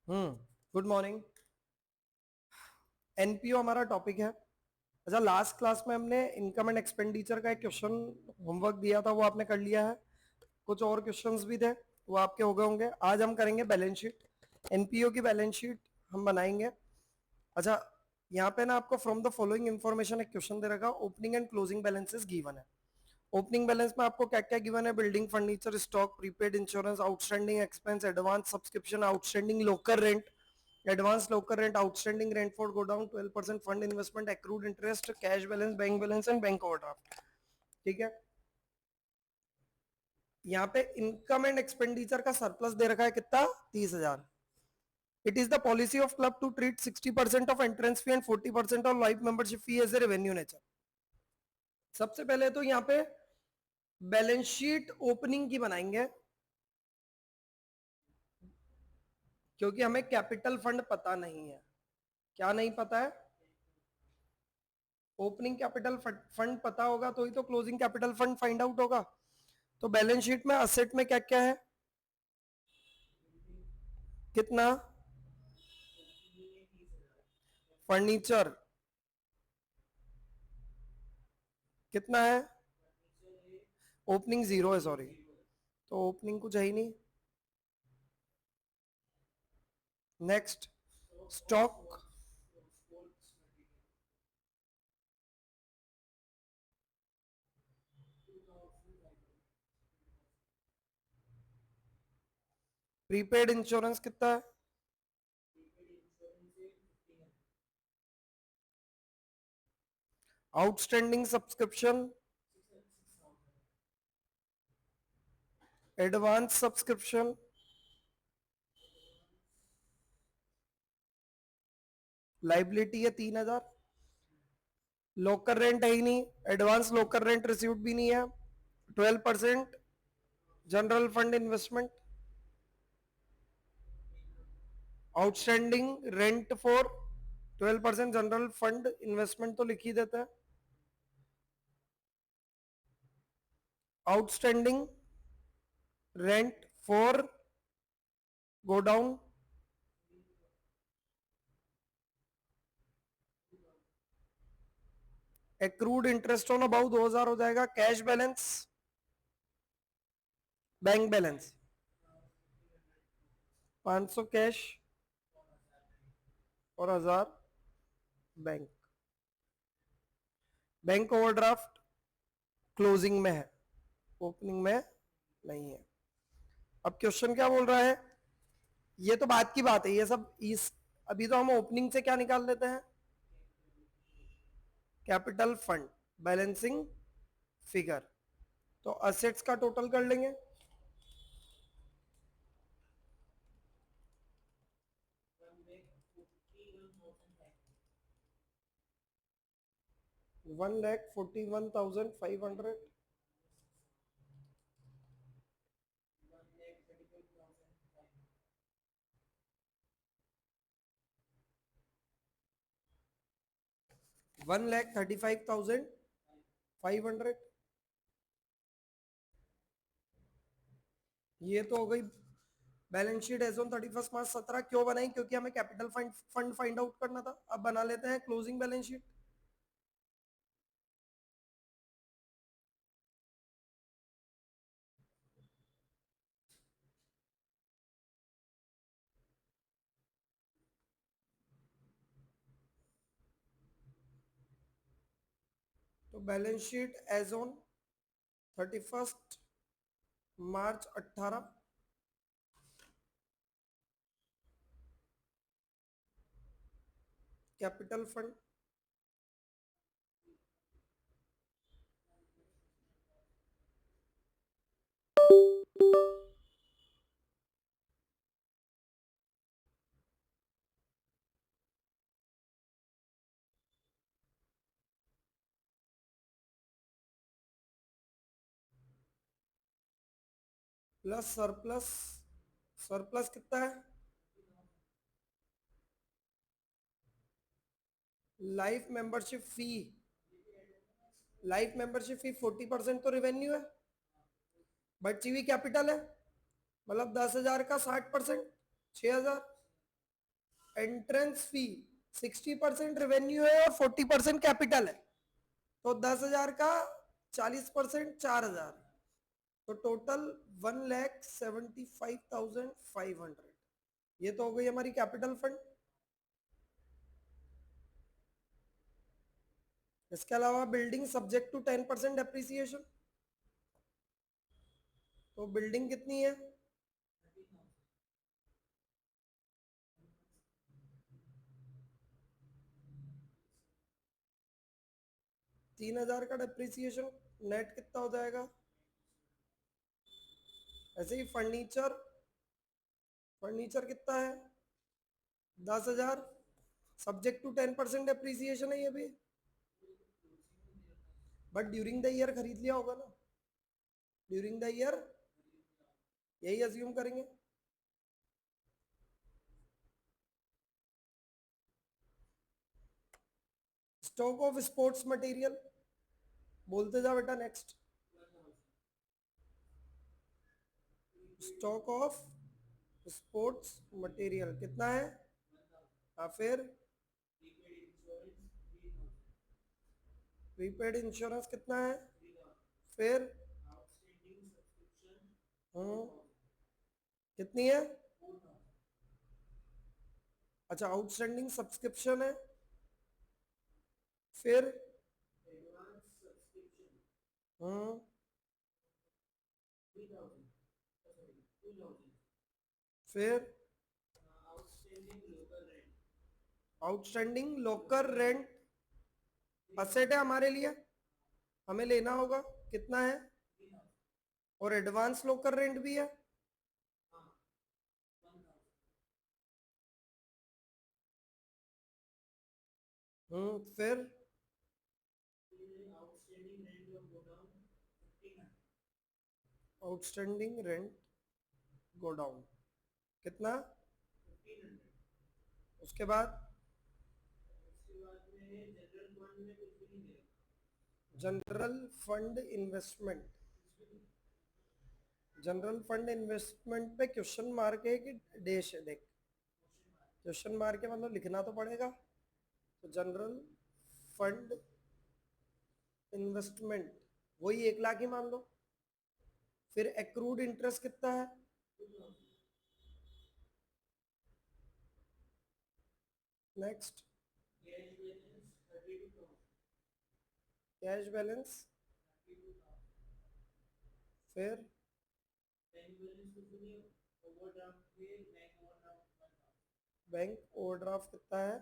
Good morning. NPO हमारा topic है। अच्छा, लास्ट क्लास में हमने इनकम एंड एक्सपेंडिचर का एक क्वेश्चन होमवर्क दिया था, वो आपने कर लिया है। कुछ और क्वेश्चंस भी थे, वो आपके हो गए होंगे। आज हम करेंगे बैलेंस शीट। एनपीओ की बैलेंस शीट हम बनाएंगे। अच्छा, यहाँ पे ना आपको फ्रॉम द फॉलोइंग इन्फॉर्मेशन एक क्वेश्चन दे रखा, opening and closing balances given है। ओपनिंग बैलेंस में आपको क्या क्या गिवन है? Building furniture stock, prepaid insurance, outstanding expense, advance subscription, outstanding locker rent, advance locker rent, outstanding rent for godown, 12% fund investment, accrued interest, cash balance and bank overdraft. ठीक है। यहाँ पे इनकम एंड एक्सपेंडिचर का surplus दे रखा है कितना? 30,000। It is the policy of club to treat 60% of entrance fee and 40% of life membership fee as a revenue nature. सबसे पहले तो यहाँ पे बैलेंस शीट ओपनिंग की बनाएंगे, क्योंकि हमें कैपिटल फंड पता नहीं है। क्या नहीं पता है? ओपनिंग कैपिटल फंड पता होगा तो ही तो closing capital fund find out होगा। तो बैलेंस शीट में असेट में क्या क्या है? कितना? फर्नीचर कितना है? ओपनिंग जीरो है, सॉरी। तो ओपनिंग कुछ है ही नहीं। Next, stock. प्रीपेड इंश्योरेंस कितना है? Outstanding subscription, advance subscription, liability है 3,000। लोकर रेंट है ही नहीं, एडवांस लोकर रेंट रिसीव्ड भी नहीं है। 12% general fund investment, outstanding rent for 12% general fund investment तो लिख ही देता है। Outstanding rent for godown, accrued interest on about 2,000 हो जाएगा। Cash balance, bank balance 500 cash और 1,000 बैंक। बैंक ओवरड्राफ्ट क्लोजिंग में है, ओपनिंग में नहीं है। अब क्वेश्चन क्या बोल रहा है? ये तो बात की बात है, ये सब इस अभी तो हम ओपनिंग से क्या निकाल लेते हैं? Capital fund balancing figure. तो असेट्स का टोटल कर लेंगे। 1,41,500। 1,35,500। ये तो हो गई बैलेंस शीट एज ऑन 31 मार्च 17। क्यों बनाई? क्योंकि हमें कैपिटल फंड फाइंड आउट करना था। अब बना लेते हैं क्लोजिंग बैलेंस शीट। तो balance sheet as on 31 March 18। Capital fund plus surplus. Surplus कितना है? Life membership fee. Life membership fee 40% तो रेवेन्यू है, बची हुई कैपिटल है। मतलब 10,000 का 60%, 6,000। एंट्रेंस फी 60% रेवेन्यू है और 40% कैपिटल है, तो 10,000 का 40% 4,000, तो टोटल 1,75,500। ये तो हो गई हमारी कैपिटल फंड। इसके अलावा बिल्डिंग सब्जेक्ट टू 10% डेप्रिसिएशन, तो बिल्डिंग कितनी है? 3,000 का डेप्रिसिएशन, नेट कितना हो जाएगा? ऐसे ही फर्नीचर, फर्नीचर कितना है? 10,000, सब्जेक्ट टू 10% डेप्रिसिएशन है ये भी, बट ड्यूरिंग द ईयर खरीद लिया होगा ना, ड्यूरिंग द ईयर यही अज्यूम करेंगे। स्टॉक ऑफ स्पोर्ट्स मटेरियल, बोलते जा बेटा next. Stock of sports material कितना है? हाँ, फिर प्रीपेड इंश्योरेंस कितना है? फिर कितनी है? अच्छा, आउटस्टैंडिंग सब्सक्रिप्शन है, फिर हम्म फिर आउटस्टैंडिंग लोकर रेंट असेट है हमारे लिए, हमें लेना होगा, कितना है? और एडवांस लोकर रेंट भी है, फिर आउटस्टैंडिंग रेंट गो डाउन कितना? उसके बाद general fund investment, general fund investment पे क्वेश्चन मार्क है कि डैश है? देख, क्वेश्चन मार्क है मतलब लिखना तो पड़ेगा, तो जनरल फंड इन्वेस्टमेंट वही 1,00,000 ही मान लो। फिर एक्रूड इंटरेस्ट कितना है? नेक्स्ट, कैश बैलेंस, फिर बैंक ओवरड्राफ्ट कितना है?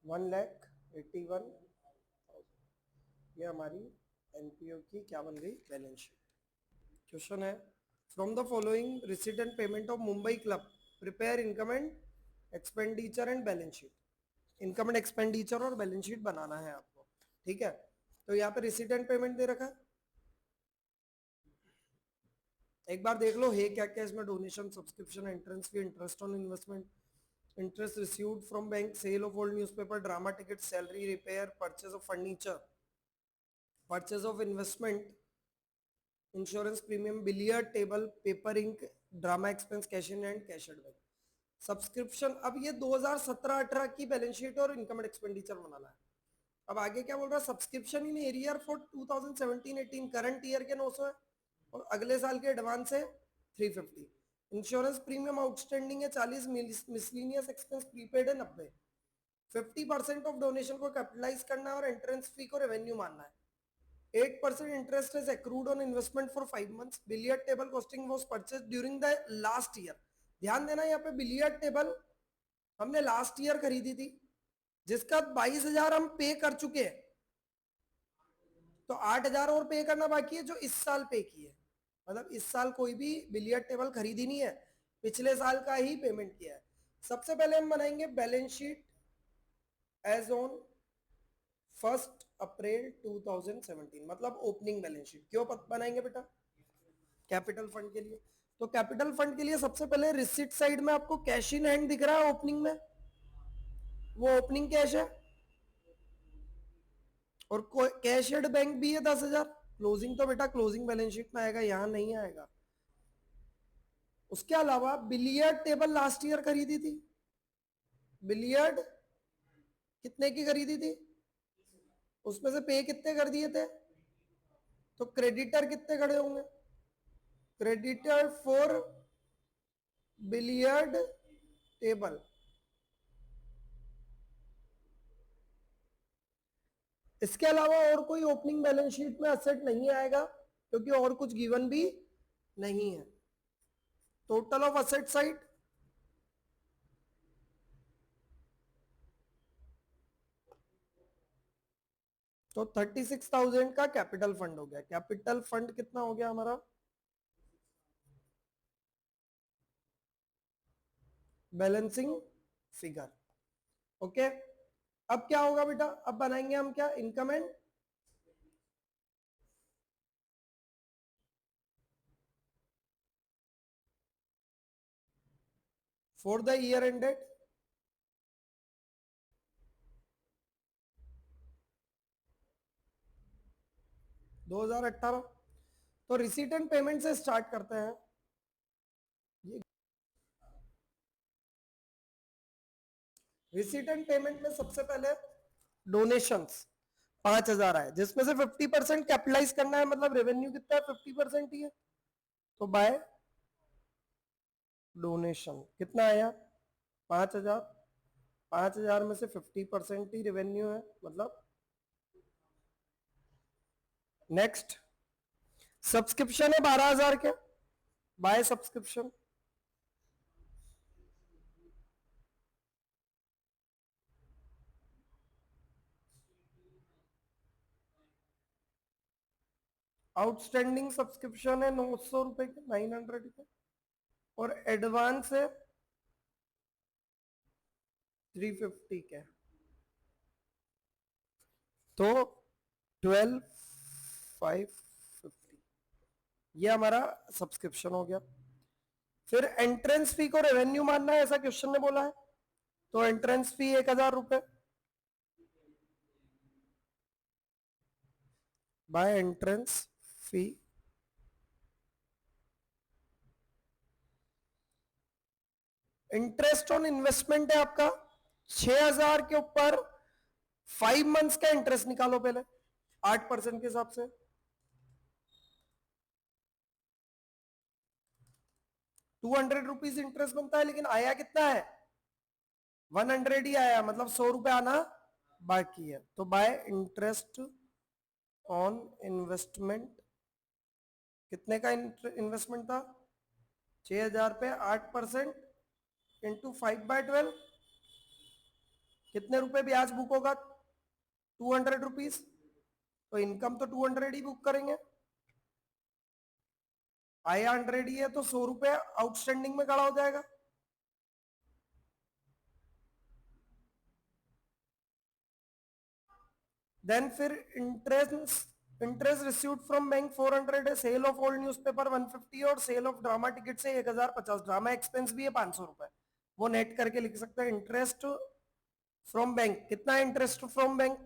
$1,81,000, ये हमारी एनपीओ की क्या बन गई? Balance sheet. क्वेश्चन है, from the following receipt and payment of Mumbai club prepare income and expenditure and balance sheet. Income and expenditure और बैलेंस शीट बनाना है आपको, ठीक है? तो यहाँ पे रिसीट एंड पेमेंट दे रखा है, एक बार देख लो है क्या क्या इसमें। Donation, subscription, entrance fee, interest on investment, interest received from bank, sale of old newspaper, drama ticket, salary, repair, purchase of furniture, purchase of investment, insurance premium, billiard table, paper ink, drama expense, cash in and cash advance, subscription. अब ये 2017-18 की balance sheet और income and expenditure बनाना है। अब आगे क्या बोल रहा है? Subscription in arrear for 2017-18 current year के 900 है और अगले साल के एडवांस है 350। इंश्योरेंस प्रीमियम आउटस्टैंडिंग है 40, मिसलिनियस एक्सपेंस प्रीपेड है 90। 50% ऑफ डोनेशन को कैपिटलाइज करना है और एंट्रेंस फी को रेवेन्यू मानना है। 8% interest is accrued on investment for 5 months. Billiard table costing was purchased during the last year. ध्यान देना यहाँ पे बिलियर्ड टेबल हमने लास्ट ईयर खरीदी थी, जिसका 22,000 हम पे कर चुके हैं, तो 8,000 और पे करना बाकी है जो इस साल पे की है। मतलब इस साल कोई भी बिलियर्ड टेबल खरीदी नहीं है, पिछले साल का ही पेमेंट किया है। सबसे पहले हम बनाएंगे बैलेंस शीट एज ऑन 1 अप्रैल 2017, मतलब ओपनिंग बैलेंस शीट। क्यों बनाएंगे बेटा? कैपिटल फंड के लिए। तो कैपिटल फंड के लिए सबसे पहले रिसिट साइड में आपको कैश इन हैंड दिख रहा है ओपनिंग में, वो ओपनिंग कैश है, और कैश एट बैंक भी है 10,000। क्लोजिंग तो बेटा क्लोजिंग बैलेंस शीट में आएगा, यहां नहीं आएगा। उसके अलावा बिलियर्ड टेबल लास्ट ईयर खरीदी थी, बिलियर्ड कितने की खरीदी थी, उसमें से पे कितने कर दिए थे, तो क्रेडिटर कितने खड़े होंगे, क्रेडिटर फॉर बिलियर्ड टेबल। इसके अलावा और कोई ओपनिंग बैलेंस शीट में असेट नहीं आएगा, क्योंकि और कुछ गिवन भी नहीं है। टोटल ऑफ असेट साइड तो 36,000 का कैपिटल फंड हो गया। कैपिटल फंड कितना हो गया हमारा, बैलेंसिंग फिगर। ओके, अब क्या होगा बेटा, अब बनाएंगे हम क्या, income and for the year ended 2018। तो रिसीट एंड पेमेंट से स्टार्ट करते हैं। ये रिसीट एंड पेमेंट में सबसे पहले डोनेशंस 5,000 आए, जिसमें से 50% कैपिटलाइज करना है, मतलब रेवेन्यू कितना है, 50% ही है। तो बाय डोनेशन कितना आया, 5,000। 5,000 में से 50% ही रेवेन्यू है, मतलब नेक्स्ट सब्सक्रिप्शन है 12,000 के, बाय सब्सक्रिप्शन। आउटस्टैंडिंग सब्सक्रिप्शन है 900 रुपए के, 900 के, और एडवांस है 350 के। तो 12,550 ये हमारा सब्सक्रिप्शन हो गया। फिर एंट्रेंस फी को रेवेन्यू मानना है, ऐसा क्वेश्चन ने बोला है, तो एंट्रेंस फी 1,000 रुपए by entrance fee. Interest on investment है आपका 6,000 के ऊपर 5 मंथ्स का इंटरेस्ट निकालो पहले 8% के हिसाब से। 200 रुपीज इंटरेस्ट बनता है, लेकिन आया कितना है, 100 ही आया, मतलब 100 रुपए आना बाकी है। तो बाय इंटरेस्ट ऑन इन्वेस्टमेंट कितने का इन्वेस्टमेंट था, 6,000 पे 8% इंटू 5/12, कितने रुपए ब्याज बुक होगा, 200 रुपीज। तो इनकम तो 200 ही बुक करेंगे, आया 100 ही है, तो 100 रुपए आउटस्टैंडिंग में खड़ा हो जाएगा। देन फिर इंटरेस्ट रिसीव्ड फ्रॉम बैंक 400 है, सेल ऑफ ओल्ड न्यूज़पेपर 150 और सेल ऑफ ड्रामा टिकट से 1,050, ड्रामा एक्सपेंस भी है 500 रुपए, वो नेट करके लिख सकते हैं। इंटरेस्ट फ्रॉम बैंक कितना है, इंटरेस्ट फ्रॉम बैंक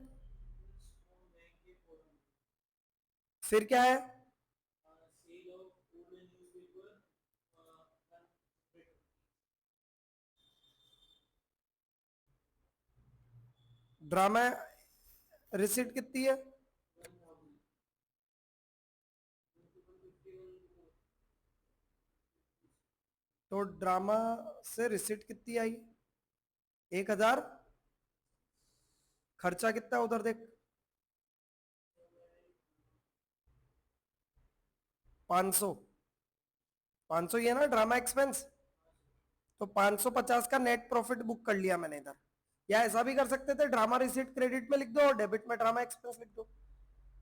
फिर क्या है, ड्रामा रिसिट कितनी है, तो ड्रामा से रिसिट कितनी आई, 1,000। खर्चा कितना है उधर देख, 500। 500 ये ना ड्रामा एक्सपेंस, तो 550 का नेट प्रॉफिट बुक कर लिया मैंने इधर। या ऐसा भी कर सकते थे, ड्रामा रिसीट क्रेडिट में लिख दो और डेबिट में ड्रामा एक्सपेंस लिख दो।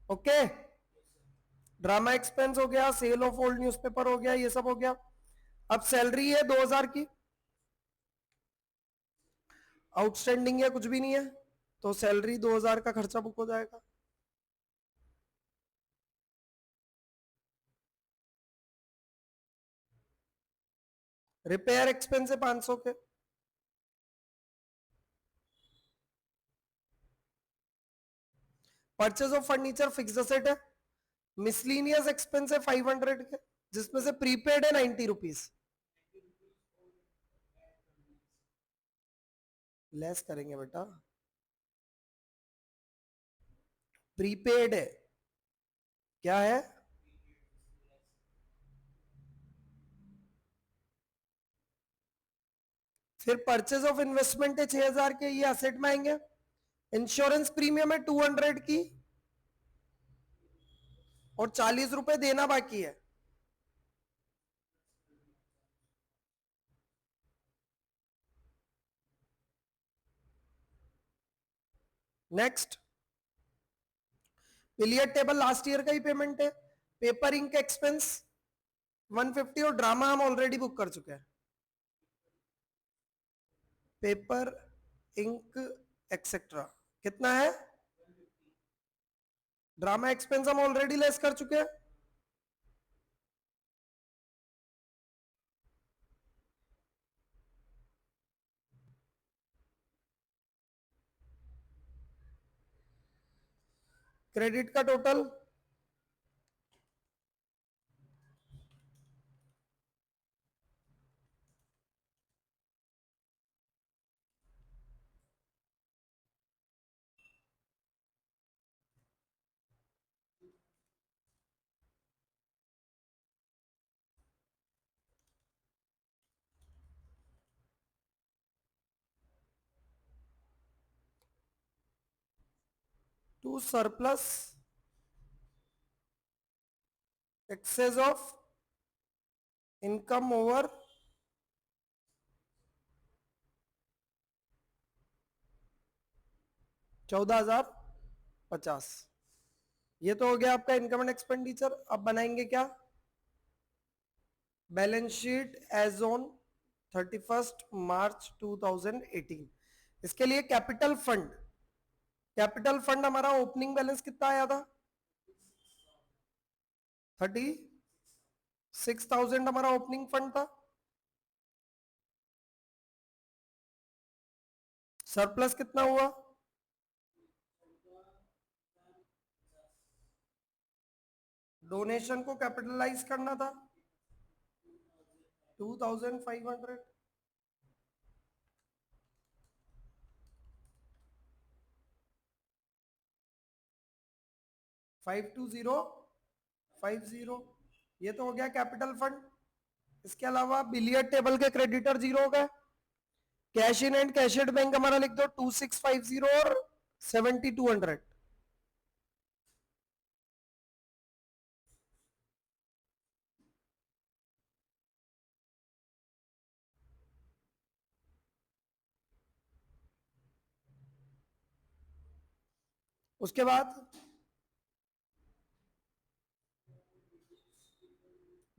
ओके, ड्रामा एक्सपेंस हो गया, सेल ऑफ ओल्ड न्यूज़पेपर हो गया, ये सब हो गया। अब सैलरी है 2000 की, आउटस्टैंडिंग है कुछ भी नहीं है, तो सैलरी 2000 का खर्चा बुक हो जाएगा। रिपेयर एक्सपेंस है 500 के। Purchase of furniture fix asset है। मिसलीनियस एक्सपेंस है 500 के, जिसमें से प्रीपेड है 90 रुपीज। लेस करेंगे बेटा, प्रीपेड है, क्या है? फिर परचेज ऑफ इन्वेस्टमेंट है 6000 के, ये असेट में आएंगे। इंश्योरेंस प्रीमियम है 200 की, और 40 रुपए देना बाकी है। नेक्स्ट, पीलियड टेबल लास्ट ईयर का ही पेमेंट है। पेपर इंक एक्सपेंस 150, और ड्रामा हम ऑलरेडी बुक कर चुके हैं। पेपर इंक एक्सेट्रा कितना है? ड्रामा एक्सपेंस हम ऑलरेडी लेस कर चुके हैं। क्रेडिट का total 2 surplus excess of income over 14,050। ये तो हो गया आपका इनकम एंड एक्सपेंडिचर। अब बनाएंगे क्या? बैलेंस शीट एज ऑन 31 मार्च 2018। इसके लिए कैपिटल फंड, कैपिटल फंड हमारा ओपनिंग बैलेंस कितना आया था? 36,000 हमारा ओपनिंग फंड था। सरप्लस कितना हुआ? डोनेशन को कैपिटलाइज करना था 2500। 52050, ये तो हो गया कैपिटल फंड। इसके अलावा बिलियर्ड टेबल के क्रेडिटर जीरो हो गए। कैश इन एंड कैशेड बैंक हमारा लिख दो 2650 और 7200। उसके बाद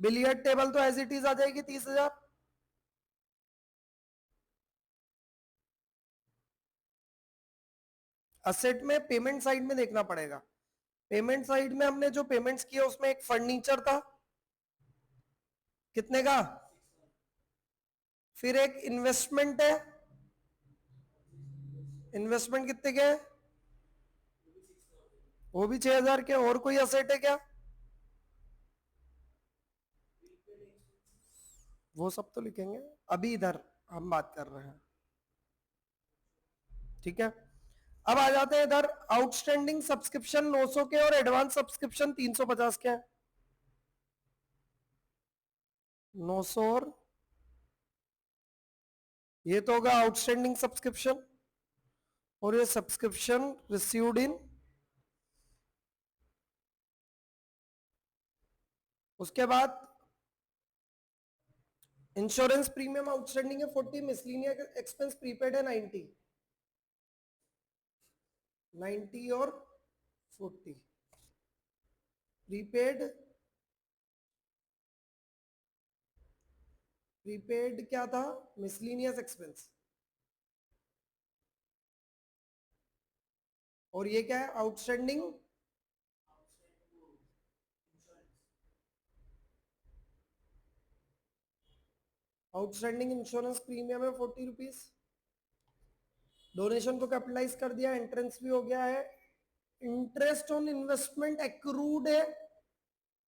बिलियर्ड टेबल तो एज इट इज आ जाएगी 30,000। असेट में पेमेंट साइड में देखना पड़ेगा। पेमेंट साइड में हमने जो पेमेंट्स किए उसमें एक फर्नीचर था, कितने का? फिर एक इन्वेस्टमेंट है, इन्वेस्टमेंट कितने के? वो भी 6000 के। और कोई असेट है क्या? वो सब तो लिखेंगे, अभी इधर हम बात कर रहे हैं। ठीक है, अब आ जाते हैं इधर। आउटस्टैंडिंग सब्सक्रिप्शन 900 के और एडवांस सब्सक्रिप्शन 350 के हैं। 900 और ये तो होगा आउटस्टैंडिंग सब्सक्रिप्शन, और ये सब्सक्रिप्शन रिसीव्ड इन। उसके बाद इंश्योरेंस प्रीमियम आउटस्टैंडिंग है 40, मिसलिनियस एक्सपेंस प्रीपेड है 90। 90 और 40, प्रीपेड, प्रीपेड क्या था? Miscellaneous expense. और ये क्या है? आउटस्टैंडिंग, आउटस्टैंडिंग इंश्योरेंस प्रीमियम है 40 रुपीज। डोनेशन को कैपिटलाइज कर दिया, एंट्रेंस भी हो गया है। इंटरेस्ट ऑन इन्वेस्टमेंट एक्रूड है,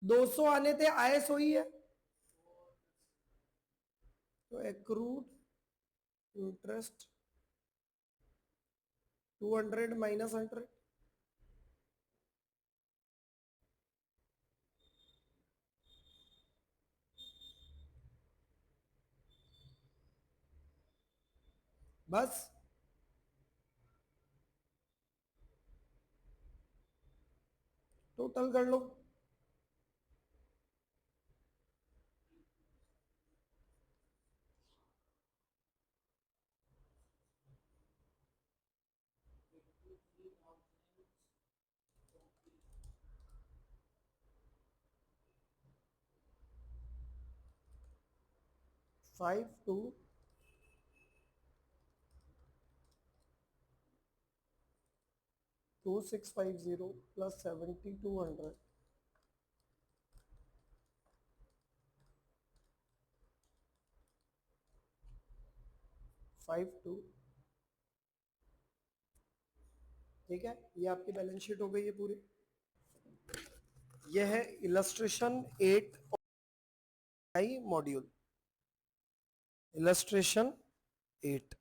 200 आने थे, आए सो ही है, तो एक्रूड इंटरेस्ट 200 माइनस 100, बस। टोटल कर लो। Five to 2650 plus 7200, 52। ठीक है, ये आपकी बैलेंस शीट हो गई है पूरी। ये है इलस्ट्रेशन 8 आई मॉड्यूल, इलस्ट्रेशन 8।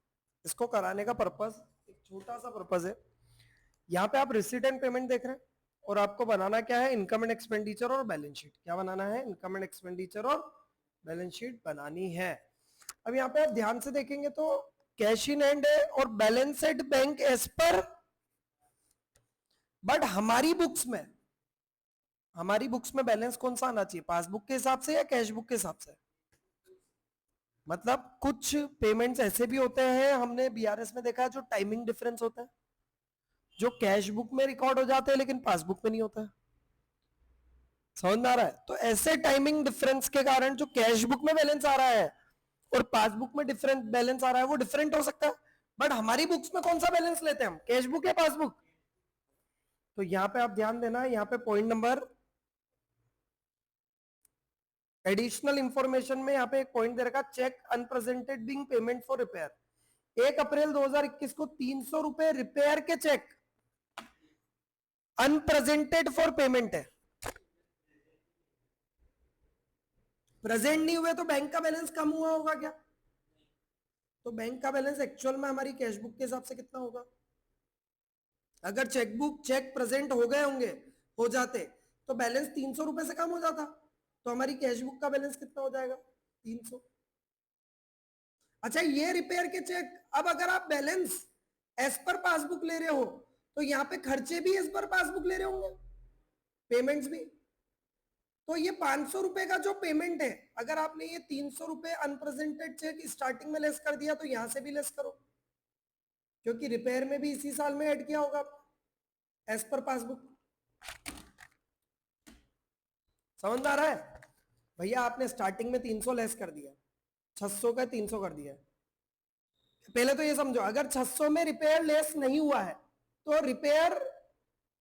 इसको कराने का पर्पस, एक छोटा सा पर्पस है। यहाँ पे आप रिसीट एंड पेमेंट देख रहे हैं, और आपको बनाना क्या है? इनकम एंड एक्सपेंडिचर और बैलेंस शीट। क्या बनाना है? इनकम एंड एक्सपेंडिचर और बैलेंस शीट बनानी है। अब यहाँ पे आप ध्यान से देखेंगे तो कैश इन हैंड है और balance at bank as per, but हमारी बुक्स में बैलेंस कौन सा आना चाहिए? पासबुक के हिसाब से या कैश बुक के हिसाब से? मतलब कुछ पेमेंट्स ऐसे भी होते हैं, हमने बीआरएस में देखा है, जो टाइमिंग डिफरेंस होता है, जो कैश बुक में रिकॉर्ड हो जाते हैं लेकिन पासबुक में नहीं होता है। समझ में आ रहा है? तो ऐसे टाइमिंग डिफरेंस के कारण जो कैश बुक में बैलेंस आ रहा है और पासबुक में डिफरेंट बैलेंस आ रहा है, वो डिफरेंट हो सकता है। बट हमारी बुक्स में कौन सा बैलेंस लेते हैं हम? कैश बुक या पासबुक? तो यहां पे आप ध्यान देना, यहां पे पॉइंट नंबर एडिशनल इंफॉर्मेशन में यहां पे एक पॉइंट दे रखा, cheque unpresented being payment for repair. 1 April 2021 को 300 रुपए रिपेयर के चेक अनप्रेजेंटेड फॉर पेमेंट है। प्रेजेंट नहीं हुए तो बैंक का बैलेंस कम हुआ होगा क्या? तो बैंक का बैलेंस एक्चुअल में हमारी कैश बुक के हिसाब से कितना होगा? अगर चेकबुक चेक प्रेजेंट हो गए होंगे, हो जाते, तो बैलेंस 300 रुपए से कम हो जाता, तो हमारी कैश बुक का बैलेंस कितना हो जाएगा? 300। अच्छा, ये रिपेयर के चेक, अब अगर आप बैलेंस एज पर पासबुक ले रहे हो, तो यहाँ पे खर्चे भी एज पर पासबुक ले रहे होंगे, पेमेंट्स भी। तो ये 500 रुपए का जो पेमेंट है, अगर आपने ये 300 रुपए अनप्रेजेंटेड चेक स्टार्टिंग में लेस कर दिया, तो यहां से भी लेस करो, क्योंकि रिपेयर में भी इसी साल में ऐड किया होगा एज पर पासबुक। समझ आ रहा है? भैया आपने स्टार्टिंग में 300 लेस कर दिया, 600 का 300 कर दिया। पहले तो ये समझो, अगर 600 में रिपेयर लेस नहीं हुआ है, तो रिपेयर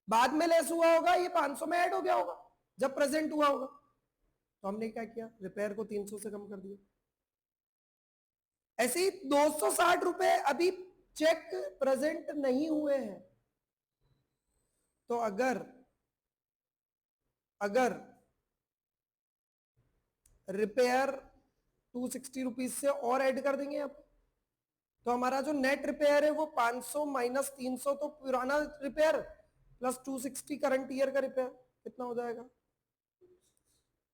बाद में लेस हुआ होगा, ये 500 में ऐड हो गया होगा जब प्रेजेंट हुआ होगा। तो हमने क्या किया? रिपेयर को 300 से कम कर दिया। ऐसे ही 260 रुपए अभी चेक प्रेजेंट नहीं हुए हैं, तो अगर अगर रिपेयर 260 रुपीज से और ऐड कर देंगे आप, तो हमारा जो नेट रिपेयर है वो 500 माइनस 300, तो पुराना रिपेयर प्लस 260 करंट ईयर का रिपेयर कितना हो जाएगा?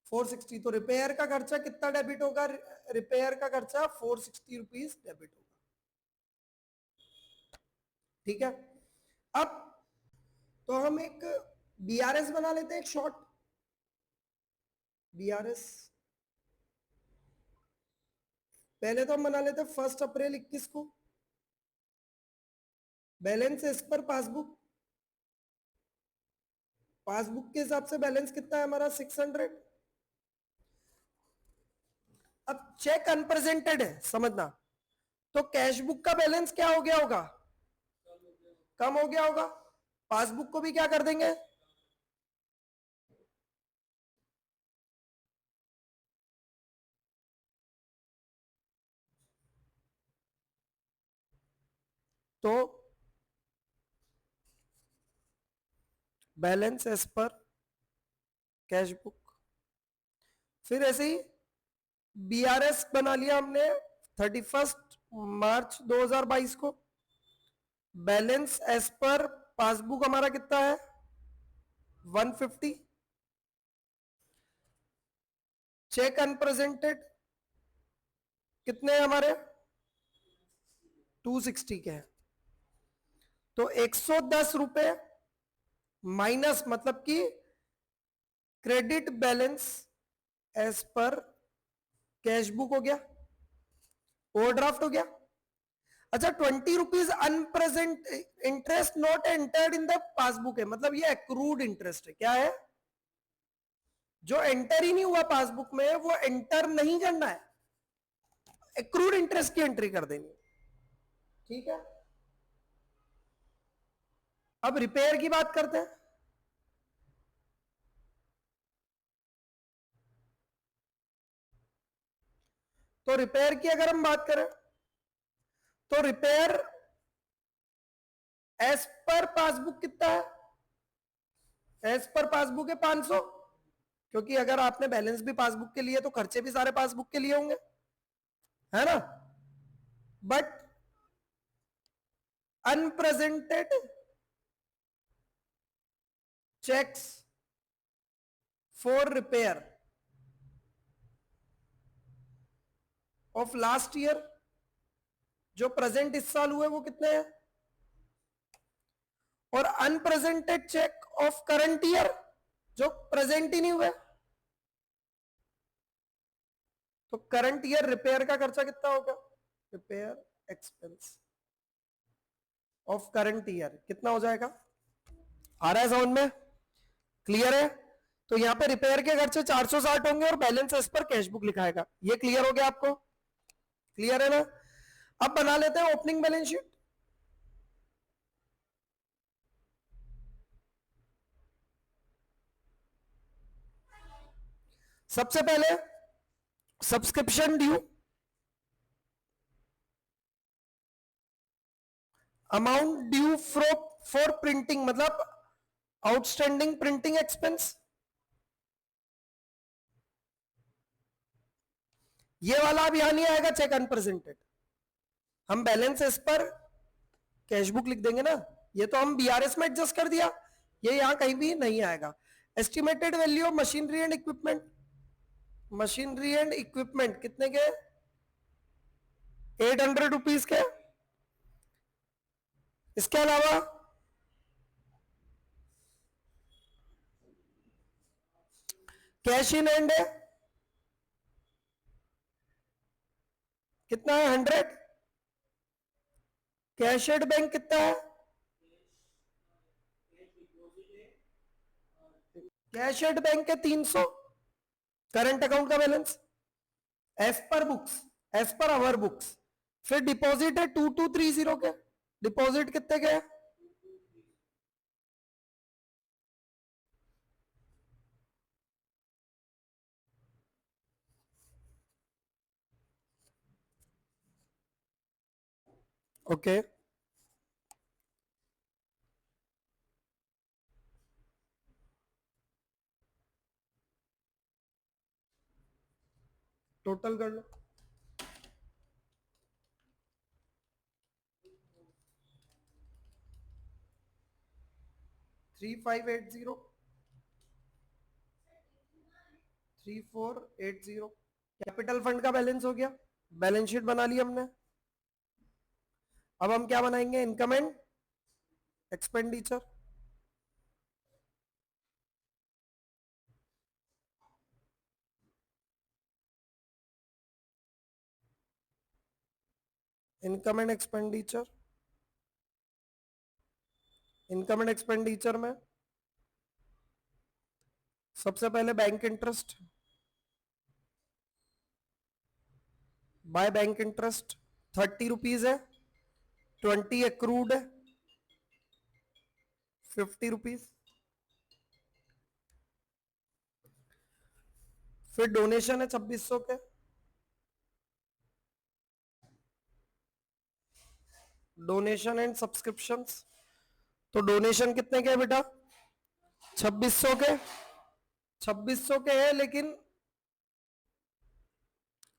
460। तो रिपेयर का खर्चा कितना डेबिट होगा? रिपेयर का खर्चा 460 रुपीज डेबिट होगा। ठीक है, अब तो हम एक बीआरएस बना लेते हैं, एक शॉर्ट बीआरएस। पहले तो हम बना लेते हैं 1 अप्रैल 21 को, balance as per passbook passbook के हिसाब से बैलेंस कितना है हमारा 600। अब चेक अनप्रेजेंटेड है समझना, तो कैश बुक का बैलेंस क्या हो गया होगा, कम हो गया होगा। पासबुक को भी क्या कर देंगे, तो balance as per cash book. फिर ऐसे ही बीआरएस बना लिया हमने 31 मार्च 2022 को। बैलेंस एज पर पासबुक हमारा कितना है 150। चेक अनप्रेजेंटेड कितने हैं हमारे 260 के हैं। तो 110 रुपए माइनस मतलब कि credit balance as per cash book हो गया, ओवरड्राफ्ट हो गया। अच्छा 20 rupees unpresent interest not entered in the passbook है, मतलब ये एक्रूड इंटरेस्ट है। क्या है, जो एंटर ही नहीं हुआ पासबुक में वो एंटर नहीं करना है, एक्रूड इंटरेस्ट की एंट्री कर देनी। ठीक है, अब रिपेयर की बात करते हैं। तो रिपेयर की अगर हम बात करें तो रिपेयर एज पर पासबुक कितना है, एज पर पासबुक है 500, क्योंकि अगर आपने बैलेंस भी पासबुक के लिए तो खर्चे भी सारे पासबुक के लिए होंगे, है ना। But unpresented cheques for repair of last year, जो प्रेजेंट इस साल हुए वो कितने हैं, और unpresented cheque of current year जो प्रेजेंट ही नहीं हुए। तो करंट ईयर रिपेयर का खर्चा कितना होगा, repair expense of current year कितना हो जाएगा, आ रहा है समझ में, क्लियर है। तो यहां पे रिपेयर के खर्चे 460 होंगे और बैलेंस इस पर कैश बुक लिखाएगा। ये क्लियर हो गया आपको, क्लियर है ना। अब बना लेते हैं ओपनिंग बैलेंस शीट। सबसे पहले subscription due, amount due for printing मतलब आउटस्टैंडिंग प्रिंटिंग एक्सपेंस, ये वाला अब यहां नहीं आएगा चेक अनप्रेजेंटेड, हम बैलेंस इस पर कैश बुक लिख देंगे ना, ये तो हम बीआरएस में एडजस्ट कर दिया, ये यहां कहीं भी नहीं आएगा। Estimated value of machinery and equipment, machinery and equipment कितने के 800 रुपीज के। इसके अलावा कैश इन हैंड है कितना है 100, कैश एट बैंक कितना है, कैश एट बैंक के 300, करंट अकाउंट का balance as per books, as per our books. फिर डिपॉजिट है 2230 के, डिपॉजिट कितने के है, ओके टोटल कर लो, 3580 3480। कैपिटल फंड का बैलेंस हो गया, बैलेंस शीट बना ली हमने। अब हम क्या बनाएंगे, income and expenditure. Income and expenditure, income and expenditure में सबसे पहले bank interest, by bank interest 30 rupees है, 20 एक्रूड है, 50 रुपीज। फिर डोनेशन है 2600 के, डोनेशन एंड सब्सक्रिप्शंस। तो डोनेशन कितने के है बेटा? 2600 के, 2600 के है, लेकिन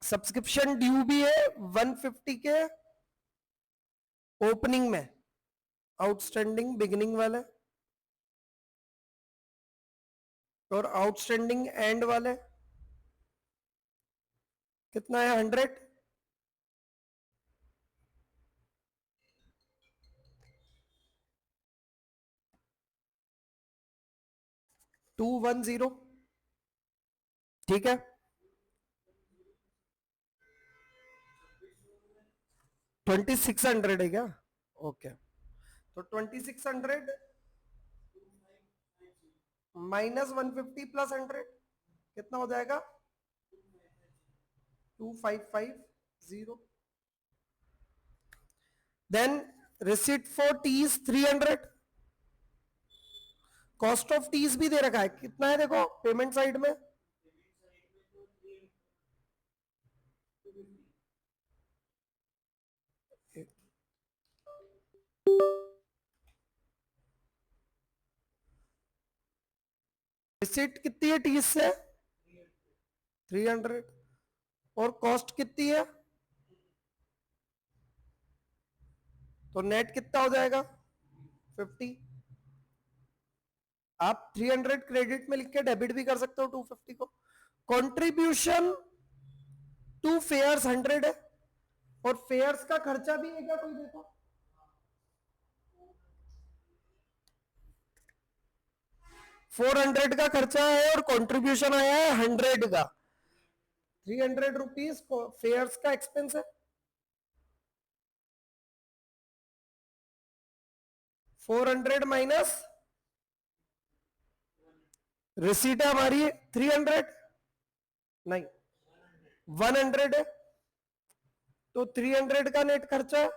सब्सक्रिप्शन ड्यू भी है 150 के ओपनिंग में, आउटस्टैंडिंग बिगिनिंग वाले और आउटस्टैंडिंग एंड वाले कितना है? 100। टू 1 0, ठीक है। 2600 है क्या? ओके, तो 2600 माइनस 150 प्लस 100 कितना हो जाएगा? 2550। Then receipt for teas 300, cost of teas भी दे रखा है, कितना है देखो पेमेंट साइड में? रिसीट कितनी है टीज से? 300, और कॉस्ट कितनी है? तो नेट कितना हो जाएगा? 50। आप 300 क्रेडिट में लिख के डेबिट भी कर सकते हो 250 को। कंट्रीब्यूशन टू फेयर्स 100 है, और फेयर्स का खर्चा भी है क्या कोई? देखो 400 का खर्चा है और कंट्रीब्यूशन आया है 100 का। 300 रुपीज फेयर्स का एक्सपेंस है, 400 माइनस रिसीट है हमारी 300, नहीं 100 है, तो 300 का नेट खर्चा है।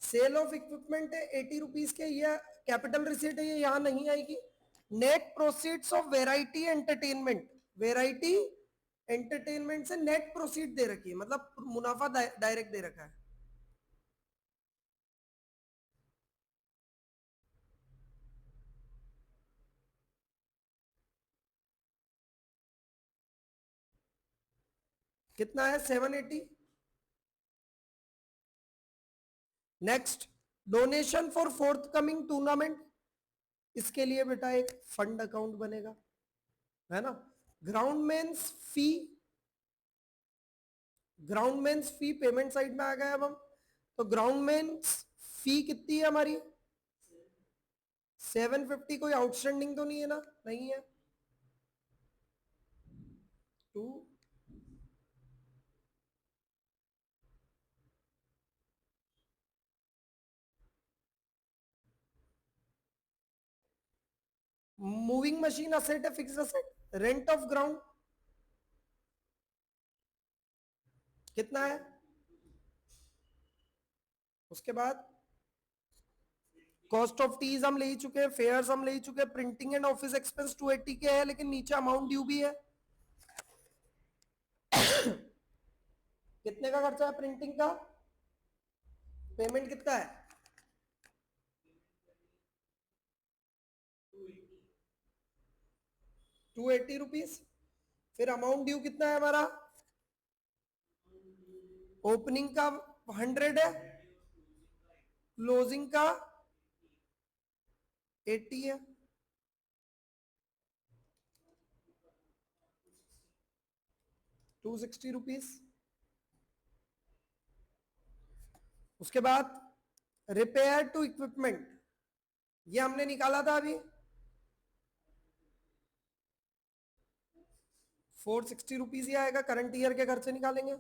सेल ऑफ इक्विपमेंट है 80 रुपीज के, ये कैपिटल रिसीट है, ये यहां नहीं आएगी। Net proceeds of variety entertainment, variety entertainment से नेट प्रोसीड दे रखी है, मतलब मुनाफा डायरेक्ट दे रखा है। कितना है? 780। Next, donation for fourth coming tournament, इसके लिए बेटा एक फंड अकाउंट बनेगा, है ना। Ground men's fee, ground men's fee payment side में आ गए अब हम। तो ग्राउंड मेंस फी कितनी है हमारी? 750। कोई आउटस्टैंडिंग तो नहीं है ना? नहीं है। 2, मूविंग मशीन असेट है, fix asset. Rent of ground कितना है? उसके बाद कॉस्ट ऑफ टीज हम ले ही चुके हैं, फेयर्स हम ले ही चुके हैं, प्रिंटिंग एंड ऑफिस एक्सपेंस 280 के है, लेकिन नीचे अमाउंट ड्यू भी है। कितने का खर्चा है प्रिंटिंग का? पेमेंट कितना है? 280 रुपीज। फिर अमाउंट ड्यू कितना है हमारा? ओपनिंग का 100 है, क्लोजिंग का 80 है, 260 रुपीज। उसके बाद रिपेयर टू इक्विपमेंट, ये हमने निकाला था अभी 460 रुपीज ही आएगा, करंट ईयर के खर्चे निकालेंगे।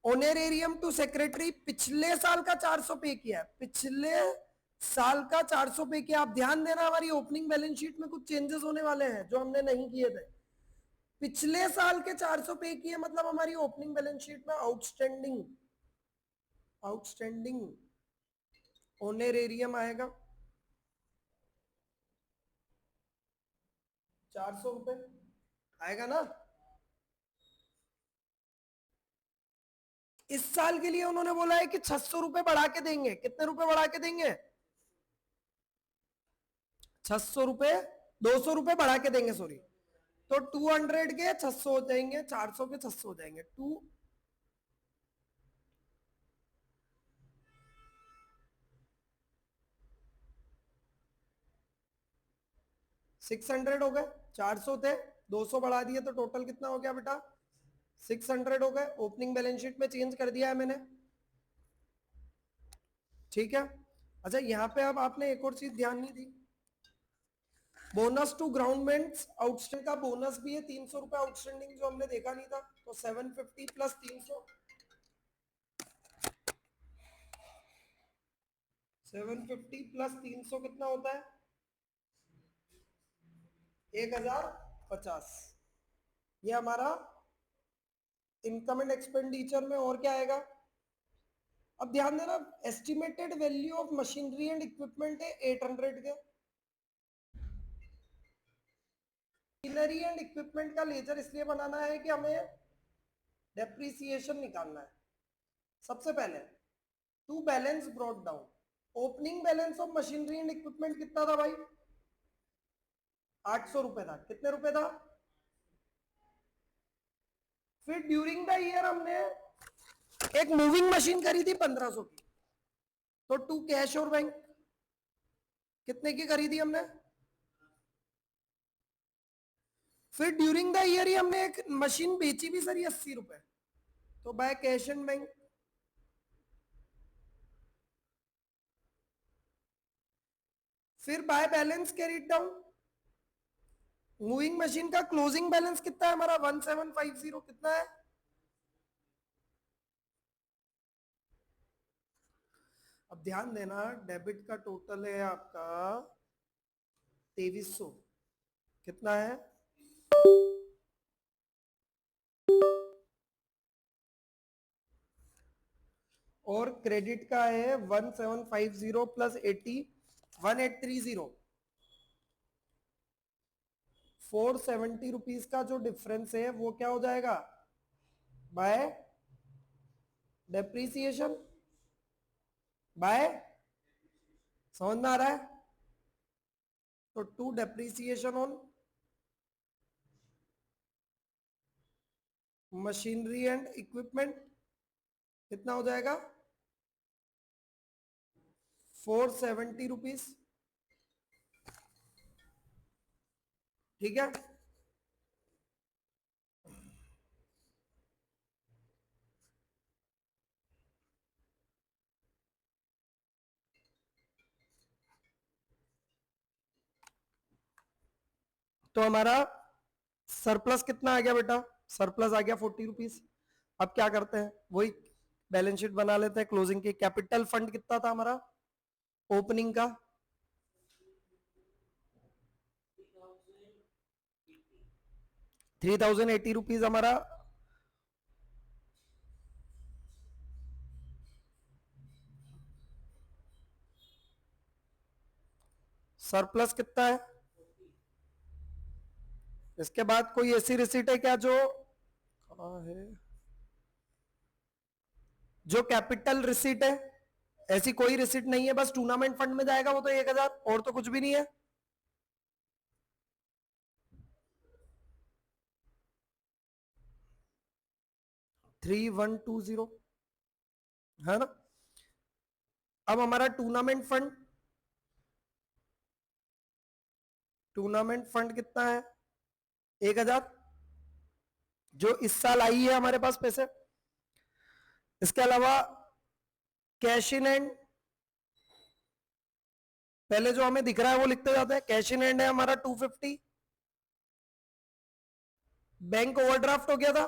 ऑनरेरियम टू सेक्रेटरी पिछले साल का 400 पे किया है, पिछले साल का 400 पे किया। आप ध्यान देना हमारी ओपनिंग बैलेंस शीट में कुछ चेंजेस होने वाले हैं जो हमने नहीं किए थे। पिछले साल के 400 पे किए मतलब हमारी ओपनिंग बैलेंस शीट में आउटस्टैंडिंग ऑनरेरियम आएगा 400 रुपए आएगा ना। इस साल के लिए उन्होंने बोला है कि 600 रुपए बढ़ा के देंगे। कितने रुपए बढ़ा के देंगे? 600 रुपए, 200 रुपए बढ़ा के देंगे, सॉरी। तो 200 के 600 हो जाएंगे, 400 के 600 हो जाएंगे। 600 हो गए, 400 थे, 200 बढ़ा दिए, तो टोटल कितना हो गया बेटा? 600 हो गए। ओपनिंग बैलेंस शीट में चेंज कर दिया है मैंने, ठीक है। अच्छा, यहाँ पे अब आपने एक और चीज ध्यान नहीं दी, बोनस टू ग्राउंडमेंट्स आउटस्टैंडिंग का बोनस भी है 300 रुपए आउटस्टैंडिंग, जो हमने देखा नहीं था। तो 750 प्लस 300, 750 प्लस 300 कितना होता है? 1050। ये हमारा इनकम एंड एक्सपेंडिचर में और क्या आएगा? अब ध्यान देना, estimated value of machinery and equipment है 800 के। मशीनरी एंड इक्विपमेंट का लेजर इसलिए बनाना है कि हमें डेप्रिसिएशन निकालना है। सबसे पहले to balance brought down, opening balance of machinery and equipment कितना था भाई? 800 रुपए था। कितने रुपए था? फिर ड्यूरिंग द ईयर हमने एक मूविंग मशीन करी थी 1500 की, तो टू कैश और बैंक कितने की खरीदी हमने? फिर ड्यूरिंग द ईयर ही हमने एक मशीन बेची भी सर 80 रुपए, तो बाय कैश एंड बैंक। फिर by balance carried down, moving machine का क्लोजिंग बैलेंस कितना है हमारा? 1750। कितना है? अब ध्यान देना, डेबिट का टोटल है आपका 2300। कितना है? और क्रेडिट का है 1750 प्लस 80, 1830। 470 रुपीज का जो डिफरेंस है वो क्या हो जाएगा? बाय डेप्रीसिएशन, बाय, समझ में आ रहा है? तो to depreciation on machinery and equipment कितना हो जाएगा? 470 रुपीज, ठीक है। तो हमारा सरप्लस कितना आ गया बेटा? सरप्लस आ गया 40 रुपीज। अब क्या करते हैं, वही बैलेंस शीट बना लेते हैं क्लोजिंग की। कैपिटल फंड कितना था हमारा ओपनिंग का? 3080 रुपीज हमारा सरप्लस कितना है? इसके बाद कोई ऐसी रिसीट है क्या जो है, जो कैपिटल रिसीट है? ऐसी कोई रिसीट नहीं है, बस टूर्नामेंट फंड में जाएगा वो तो 1000, और तो कुछ भी नहीं है। थ्री वन टू जीरो है ना। अब हमारा टूर्नामेंट फंड कितना है? 1000, जो इस साल आई है हमारे पास पैसे। इसके अलावा कैश इन एंड, पहले जो हमें दिख रहा है वो लिखते जाते हैं। कैश इन एंड है हमारा 250। बैंक ओवरड्राफ्ट हो गया था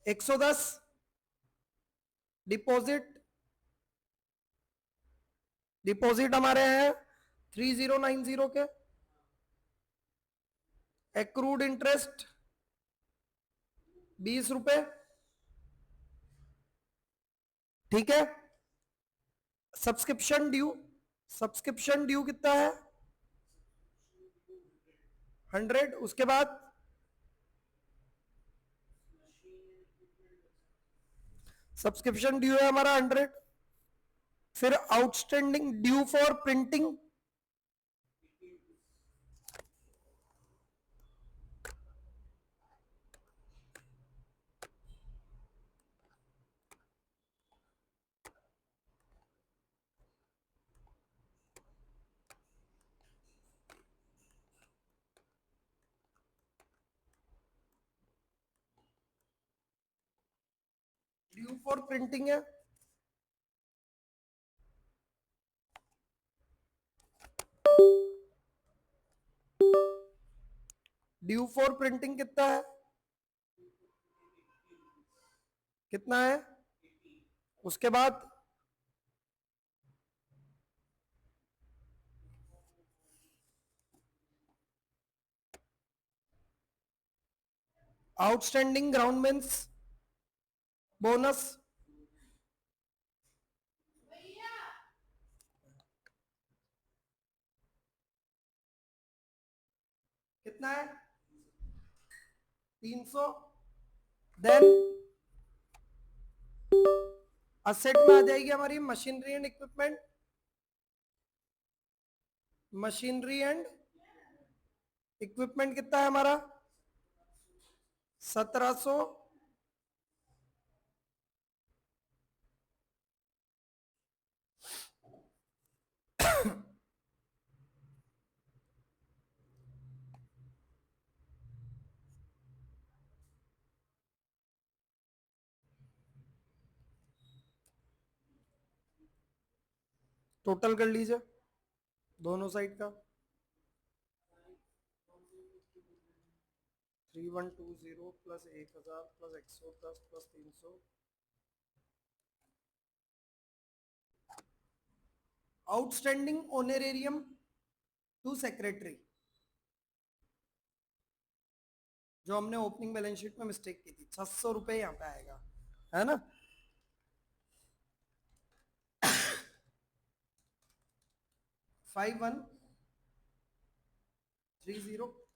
110। डिपॉजिट डिपॉजिट हमारे हैं 3090 के, एक्रूड इंटरेस्ट 20 रुपए, ठीक है। सब्सक्रिप्शन ड्यू, सब्सक्रिप्शन ड्यू कितना है 100, उसके बाद सब्सक्रिप्शन ड्यू है हमारा 100, फिर outstanding due for printing due for printing है ड्यू फॉर प्रिंटिंग कितना है, कितना है, उसके बाद आउटस्टैंडिंग ग्राउंडमेंट्स बोनस कितना है 300, देन असेट में आ जाएगी हमारी machinery and equipment, machinery and equipment कितना है हमारा 1700, टोटल कर लीजिए दोनों साइड का 3120 plus 1000 plus 110 plus 300, outstanding honorarium to secretary, जो हमने ओपनिंग बैलेंस शीट में मिस्टेक की थी 600 रुपए यहाँ पे आएगा, है ना। 5130